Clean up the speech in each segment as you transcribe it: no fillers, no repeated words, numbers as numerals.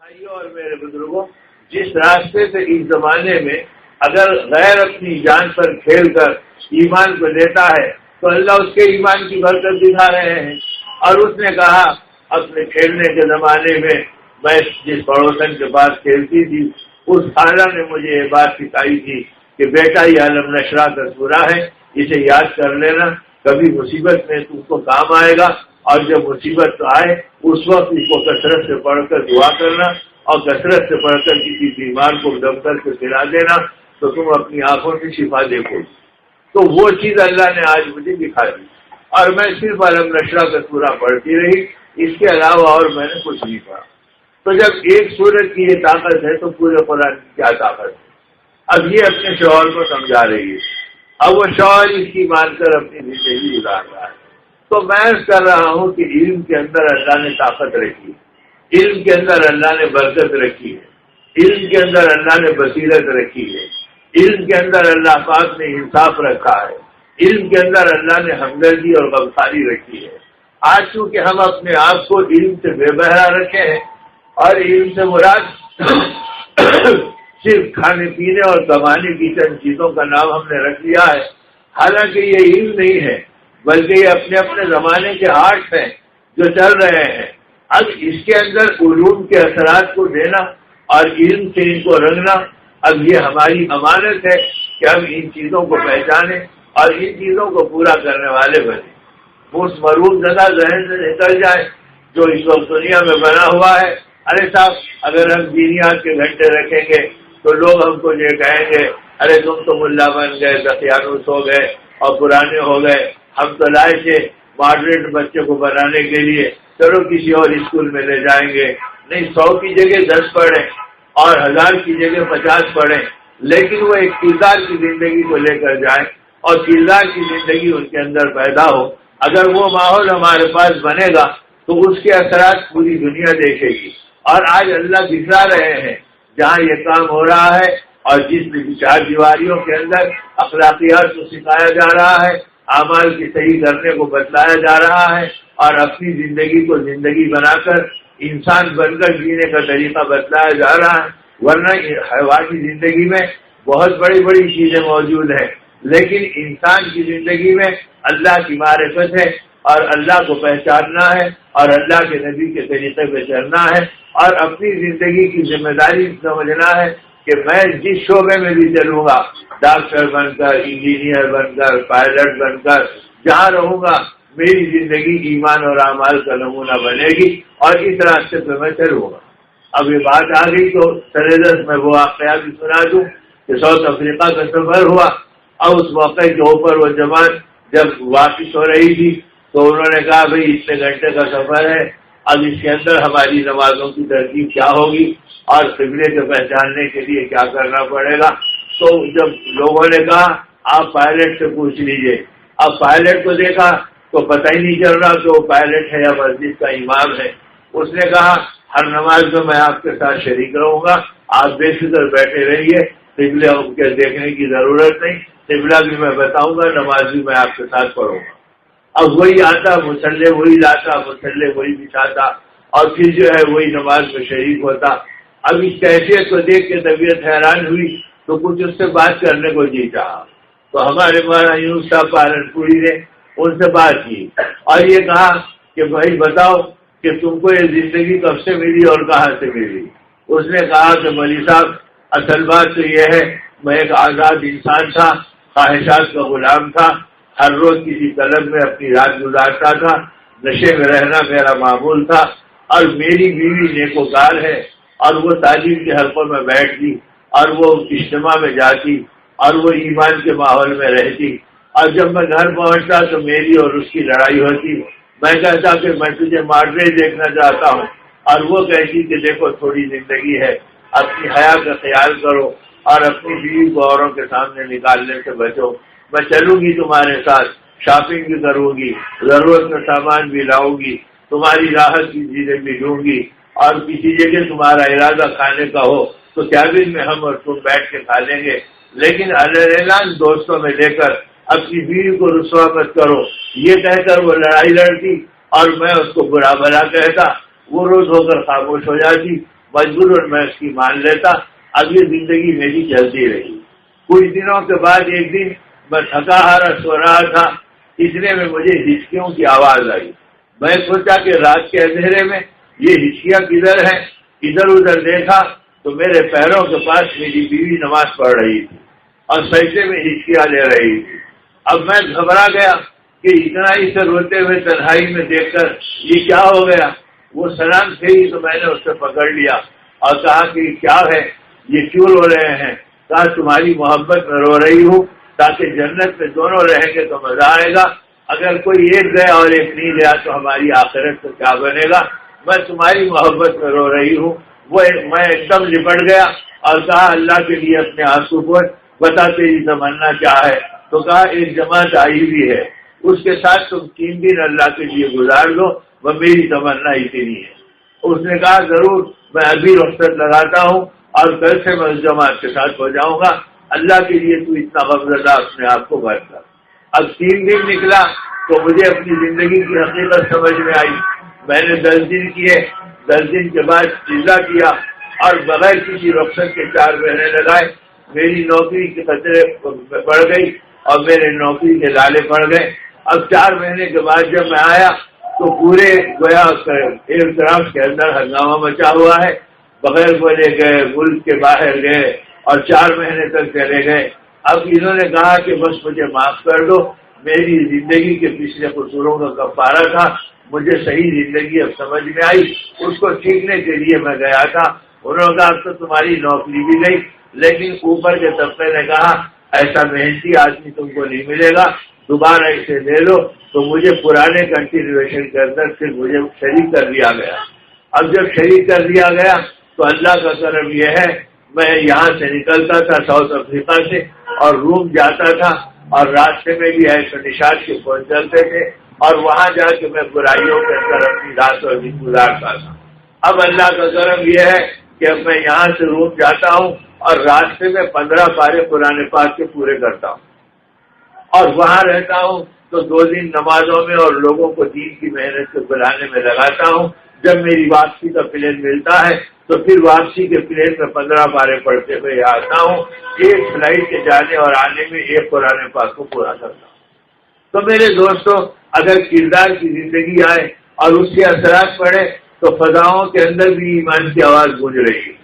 بھائیوں اور میرے بزرگوں، جس راستے سے اس زمانے میں اگر غیر اپنی جان پر کھیل کر ایمان کو دیتا ہے تو اللہ اس کے ایمان کی برکت دکھا رہے ہیں۔ اور اس نے کہا اپنے کھیلنے کے زمانے میں میں جس پڑوسن کے پاس کھیلتی تھی اس خالہ نے مجھے یہ بات سکھائی تھی کہ بیٹا یہ علم نشرہ کا سورہ ہے، اسے یاد کر لینا، کبھی مصیبت میں تم کو کام آئے گا، اور جب مصیبت آئے اس وقت اس کو کثرت سے پڑھ کر دعا کرنا اور کثرت سے پڑھ کر کسی بیمار کو دم کر کے کھلا دینا تو تم اپنی آنکھوں کی شفا دیکھو گے۔ تو وہ چیز اللہ نے آج مجھے دکھا دی اور میں صرف علم نشرہ کا سورہ پڑھتی رہی، اس کے علاوہ اور میں نے کچھ نہیں پڑھا۔ تو جب ایک سورت کی یہ طاقت ہے تو پورے قرآن کی کیا طاقت ہے؟ اب یہ اپنے شوہر کو سمجھا رہی ہے، اب وہ شوہر اس کی مان کر اپنی زندگی گزار رہا ہے۔ تو میں کر رہا ہوں کہ علم کے اندر اللہ نے طاقت رکھی ہے، علم کے اندر اللہ نے برکت رکھی ہے، علم کے اندر اللہ نے بصیرت رکھی ہے، علم کے اندر اللہ پاک نے انصاف رکھا ہے، علم کے اندر اللہ نے ہمدردی اور غمخواری رکھی ہے۔ آج چونکہ ہم اپنے آپ کو علم سے بے بہرا رکھے ہیں اور علم سے مراد صرف کھانے پینے اور کمانے کی چند چیزوں کا نام ہم نے رکھ لیا ہے، حالانکہ یہ علم نہیں ہے بلکہ یہ اپنے اپنے زمانے کے آرٹس ہیں جو چل رہے ہیں۔ اب اس کے اندر علوم کے اثرات کو دینا اور علم سے ان کو رنگنا، اب یہ ہماری امانت ہے کہ ہم ان چیزوں کو پہچانیں اور ان چیزوں کو پورا کرنے والے بنیں۔ وہ اس مروب زدہ ذہن سے نکل جائے جو اس وقت دنیا میں بنا ہوا ہے۔ ارے صاحب اگر ہم دینیات کے گھنٹے رکھیں گے تو لوگ ہم کو یہ کہیں گے ارے تم تو ملا بن گئے، دقیانوس ہو گئے اور پرانے ہو گئے، ہم تو لائے تھے ماڈریٹ بچے کو بنانے کے لیے، چلو کسی اور اسکول میں لے جائیں گے۔ نہیں، 100 کی جگہ 10 پڑھیں اور 1000 کی جگہ 50 پڑھیں، لیکن وہ ایک کردار کی زندگی کو لے کر جائیں اور کردار کی زندگی ان کے اندر پیدا ہو۔ اگر وہ ماحول ہمارے پاس بنے گا تو اس کے اثرات پوری دنیا دیکھے گی۔ اور آج اللہ دکھا رہے ہیں جہاں یہ کام ہو رہا ہے اور جس چار دیواریوں کے اندر اخلاقیات کو سکھایا جا رہا ہے، اعمال کی صحیح کرنے کو بتلایا جا رہا ہے اور اپنی زندگی کو زندگی بنا کر انسان بن کر جینے کا طریقہ بتلایا جا رہا ہے۔ ورنہ حیوانی زندگی میں بہت بڑی بڑی چیزیں موجود ہیں، لیکن انسان کی زندگی میں اللہ کی معرفت ہے اور اللہ کو پہچاننا ہے اور اللہ کے نبی کے طریقے پہ چلنا ہے اور اپنی زندگی کی ذمہ داری سمجھنا ہے کہ میں جس شعبے میں بھی چلوں گا، ڈاکٹر بن کر، انجینئر بن کر، پائلٹ بن کر جہاں رہوں گا، میری زندگی ایمان اور اعمال کا نمونہ بنے گی اور اس راستے پہ میں چلوں گا۔ اب یہ بات آ گئی تو سریدس میں وہ واقعہ بھی سنا دوں کہ ساؤتھ افریقہ کا سفر ہوا اور اس موقع کے اوپر وہ جماعت جب واپس ہو رہی تھی تو انہوں نے کہا بھئی اتنے گھنٹے کا سفر ہے، اب اس کے اندر ہماری نمازوں کی ترتیب کیا ہوگی اور قبلے کو پہچاننے کے لیے کیا کرنا پڑے گا۔ تو جب لوگوں نے کہا آپ پائلٹ سے پوچھ لیجئے، اب پائلٹ کو دیکھا تو پتہ ہی نہیں چل رہا کہ وہ پائلٹ ہے یا مسجد کا امام ہے۔ اس نے کہا ہر نماز میں میں آپ کے ساتھ شریک رہوں گا، آپ بے فکر بیٹھے رہیے، قبلے کے دیکھنے کی ضرورت نہیں، قبلہ بھی میں بتاؤں گا، نماز بھی میں آپ کے ساتھ پڑھوں گا۔ اب وہی آتا، مسلح وہی لاتا، مسلح وہی بچھاتا اور پھر جو ہے وہی نماز میں شریک ہوتا۔ اب اس کیفیت کو دیکھ کے طبیعت حیران ہوئی تو کچھ اس سے بات کرنے کو جی چاہا، تو ہمارے مولانا یونس صاحب پالنپوری نے ان سے بات کی اور یہ کہا کہ بھائی بتاؤ کہ تم کو یہ زندگی کب سے ملی اور کہاں سے ملی؟ اس نے کہا کہ مولوی صاحب اصل بات تو یہ ہے میں ایک آزاد انسان تھا، خواہشات کا غلام تھا، ہر روز کسی طلب میں اپنی رات گزارتا تھا، نشے میں رہنا میرا معمول تھا اور میری بیوی نیکوکار ہے اور وہ تعلیم کے حلقوں میں بیٹھتی اور وہ اجتماع میں جاتی اور وہ ایمان کے ماحول میں رہتی، اور جب میں گھر پہنچتا تو میری اور اس کی لڑائی ہوتی۔ میں کہتا کہ میں تجھے مارڈرے دیکھنا چاہتا ہوں اور وہ کہتی کہ دیکھو تھوڑی زندگی ہے، اپنی حیا کا خیال کرو اور اپنی بیوی کو اوروں کے سامنے نکالنے سے بچو، میں چلوں گی تمہارے ساتھ، شاپنگ بھی کروں گی، ضرورت کا سامان بھی لاؤں گی، تمہاری راحت کی چیزیں بھی لوں گی، اور کسی جگہ تمہارا ارادہ کھانے کا ہو تو کیبن میں ہم اور تم بیٹھ کے کھا لیں گے، لیکن اعلان دوستوں میں لے کر اپنی بیوی کو رسوا مت کرو، یہ کہہ کر وہ لڑائی لڑتی اور میں اس کو برا بھلا کہتا، وہ روز ہو کر خاموش ہو جاتی، مجبور میں اس کی مان لیتا. اب یہ زندگی میری چلتی رہی. کچھ دنوں کے بعد ایک دن میں تھکا ہارا سو رہا تھا، اتنے میں مجھے ہچکیوں کی آواز آئی. میں سوچا کہ رات کے اندھیرے میں یہ ہچکیاں کدھر ہیں. ادھر ادھر دیکھا تو میرے پیروں کے پاس میری بیوی نماز پڑھ رہی تھی اور سجدے میں ہچکیاں لے رہی تھی. اب میں گھبرا گیا کہ اتنا ہی سے روتے ہوئے تنہائی میں دیکھ کر یہ کیا ہو گیا. وہ سلام تھے ہی تو میں نے اسے پکڑ لیا اور کہا کہ کیا ہے، یہ کیوں رو رہے ہیں. کہا تمہاری محبت میں رو رہی ہوں تاکہ جنت میں دونوں رہیں گے تو مزہ آئے گا. اگر کوئی ایک گیا اور ایک نہیں گیا تو ہماری آخرت کو کیا بنے گا. میں تمہاری محبت میں رو رہی ہوں. میں ایک دم لپٹ گیا اور کہا اللہ کے لیے اپنے آنسو کو بتا تیری تمنا کیا ہے. تو کہا ایک جماعت آئی ہوئی ہے، اس کے ساتھ تم 3 دن اللہ کے لیے گزار لو، وہ میری تمنا اتنی ہے. اس نے کہا ضرور، میں ابھی رخصت لگاتا ہوں اور کل سے میں اس جماعت کے ساتھ ہو جاؤں گا. اللہ کے لیے تو اتنا غمزدہ اپنے آپ کو بات کر. اب 3 دن نکلا تو مجھے اپنی زندگی کی حقیقت سمجھ میں آئی. میں نے 10 دن کیے، 10 دن کے بعد فیصلہ کیا اور بغیر کسی رخصت کے 4 مہینے لگائے. میری نوکری کے خطرے بڑھ گئی اور میرے نوکری کے لالے پڑ گئے. اب 4 مہینے کے بعد جب میں آیا تو پورے گویا ایئر کرافٹ کے اندر ہنگامہ مچا ہوا ہے. بغیر بولے گئے، ملک کے باہر گئے اور 4 مہینے تک چلے گئے. اب انہوں نے کہا کہ بس مجھے معاف کر دو، میری زندگی کے پچھلے قصوروں کا کفارہ تھا. مجھے صحیح زندگی اب سمجھ میں آئی، اس کو سیکھنے کے لیے میں گیا تھا. انہوں نے کہا اب تو تمہاری نوکری بھی گئی، لیکن اوپر کے طبقے نے کہا ایسا محنتی آدمی تم کو نہیں ملے گا، دوبارہ اسے لے لو. تو مجھے پرانے کنٹینیویشن کے اندر پھر مجھے شریک کر دیا گیا. اب جب شریک کر دیا گیا تو اللہ کا کرم یہ ہے، میں یہاں سے نکلتا تھا ساؤتھ افریقہ سے اور روم جاتا تھا اور راستے میں بھی ایسے نشاد کے فون چلتے تھے اور وہاں جا کے میں برائیوں کے اندر اپنی رات اور دن گزارتا تھا. اب اللہ کا کرم یہ ہے کہ اب میں یہاں سے روم جاتا ہوں اور راستے میں 15 پارے قرآن پاک کے پورے کرتا ہوں اور وہاں رہتا ہوں تو 2 دن نمازوں میں اور لوگوں کو دین کی محنت سے بلانے میں لگاتا ہوں. جب میری واپسی کا پلین ملتا ہے تو پھر واپسی کے پلین میں 15 پارے پڑھتے ہوئے آتا ہوں. ایک فلائٹ کے جانے اور آنے میں ایک قرآن پاک کو پورا کرتا ہوں. تو میرے دوستو، اگر کردار کی زندگی آئے اور اس کے اثرات پڑے تو فضاؤں کے اندر بھی ایمان کی آواز گونج رہی ہے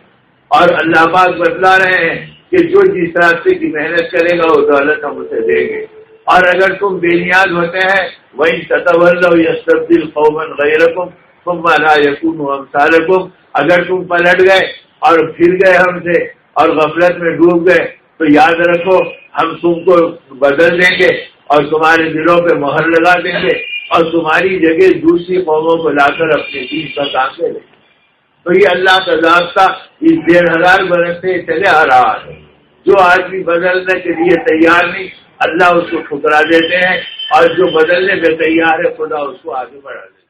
اور اللہ پاک بتلا رہے ہیں کہ جو جس راستے کی محنت کرے گا وہ دولت ہم اسے دیں گے. اور اگر تم بے نیاز ہوتے ہیں وَإِن تَتَوَلَّوْا يَسْتَبْدِلْ قَوْمًا غَيْرَكُمْ ثُمَّ لَا يَكُونُوا أَمْثَالَكُمْ. اگر تم پلٹ گئے اور پھر گئے ہم سے اور غفلت میں ڈوب گئے تو یاد رکھو ہم تم کو بدل دیں گے اور تمہارے دلوں پہ مہر لگا دیں گے اور تمہاری جگہ دوسری قوموں کو لا کر اپنے دین کا کام دے دیں. تو یہ اللہ کا ضابطہ اس 1500 برس سے چلے آ رہا ہے. جو آدمی بدلنے کے لیے تیار نہیں اللہ اس کو ٹھکرا دیتے ہیں اور جو بدلنے میں تیار ہے خدا اس کو آگے بڑھا دیتے ہیں.